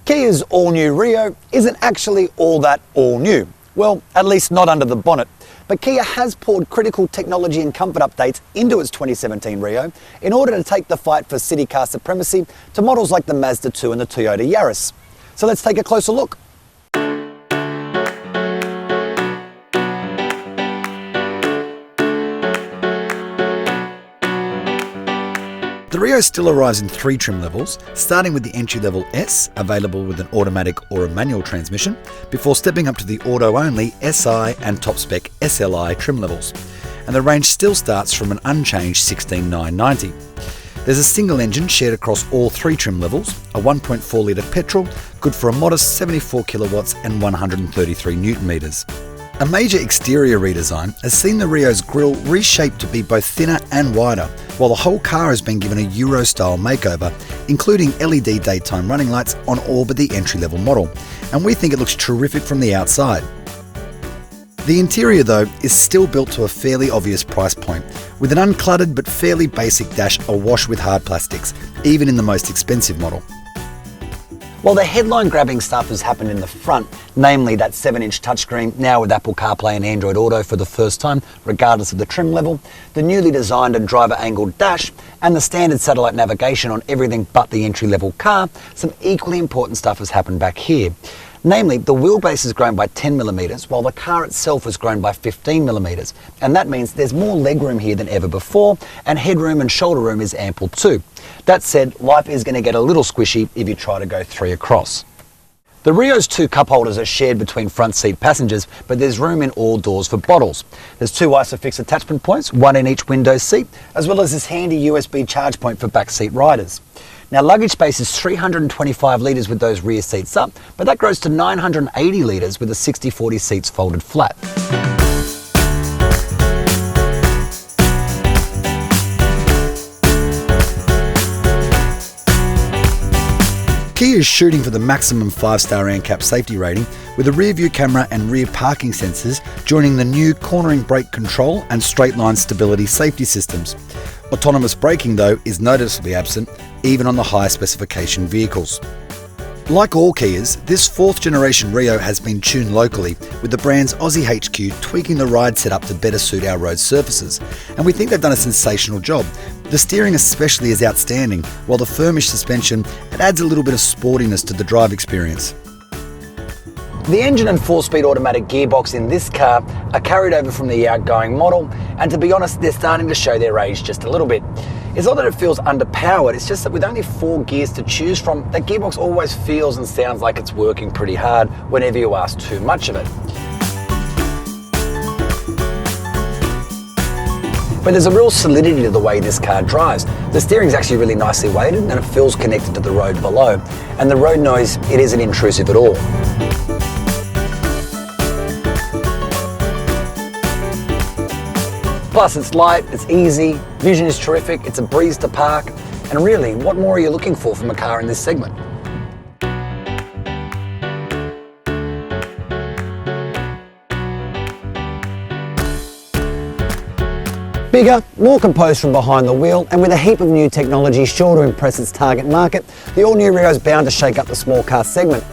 Kia's all-new Rio isn't actually all that all-new. Well, at least not under the bonnet. But Kia has poured critical technology and comfort updates into its 2017 Rio in order to take the fight for city car supremacy to models like the Mazda2 and the Toyota Yaris. So let's take a closer look. The Rio still arrives in 3 trim levels, starting with the entry-level S, available with an automatic or a manual transmission, before stepping up to the auto-only SI and top-spec SLI trim levels. And the range still starts from an unchanged 16,990. There's a single engine shared across all 3 trim levels, a 1.4 litre petrol, good for a modest 74 kilowatts and 133 newton metres. A major exterior redesign has seen the Rio's grille reshaped to be both thinner and wider, while the whole car has been given a Euro-style makeover, including LED daytime running lights on all but the entry-level model, and we think it looks terrific from the outside. The interior, though, is still built to a fairly obvious price point, with an uncluttered but fairly basic dash awash with hard plastics, even in the most expensive model. While the headline-grabbing stuff has happened in the front, namely that 7-inch touchscreen, now with Apple CarPlay and Android Auto for the first time, regardless of the trim level, the newly designed and driver-angled dash, and the standard satellite navigation on everything but the entry-level car, some equally important stuff has happened back here. Namely, the wheelbase has grown by 10mm, while the car itself has grown by 15mm, and that means there's more legroom here than ever before, and headroom and shoulder room is ample too. That said, life is going to get a little squishy if you try to go 3 across. The Rio's 2 cup holders are shared between front seat passengers, but there's room in all doors for bottles. There's 2 ISOFIX attachment points, 1 in each window seat, as well as this handy USB charge point for back seat riders. Now, luggage space is 325 litres with those rear seats up, but that grows to 980 litres with the 60/40 seats folded flat. Kia is shooting for the maximum 5-star ANCAP safety rating with a rear view camera and rear parking sensors joining the new cornering brake control and straight line stability safety systems. Autonomous braking, though, is noticeably absent, even on the high specification vehicles. Like all Kias, this 4th generation Rio has been tuned locally, with the brand's Aussie HQ tweaking the ride setup to better suit our road surfaces, and we think they've done a sensational job. The steering especially is outstanding, while the firmish suspension, it adds a little bit of sportiness to the drive experience. The engine and 4-speed automatic gearbox in this car are carried over from the outgoing model, and to be honest, they're starting to show their age just a little bit. It's not that it feels underpowered, it's just that with only 4 gears to choose from, that gearbox always feels and sounds like it's working pretty hard whenever you ask too much of it. But there's a real solidity to the way this car drives. The steering's actually really nicely weighted and it feels connected to the road below. And the road noise, it isn't intrusive at all. Plus, it's light, it's easy, vision is terrific, it's a breeze to park, and really, what more are you looking for from a car in this segment? Bigger, more composed from behind the wheel, and with a heap of new technology sure to impress its target market, the all-new Rio is bound to shake up the small car segment.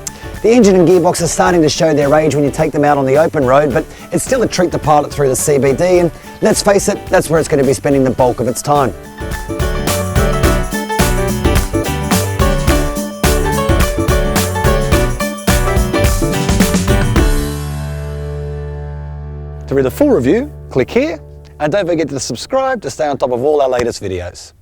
The engine and gearbox are starting to show their age when you take them out on the open road, but it's still a treat to pilot through the CBD, and let's face it, that's where it's going to be spending the bulk of its time. To read the full review, click here, and don't forget to subscribe to stay on top of all our latest videos.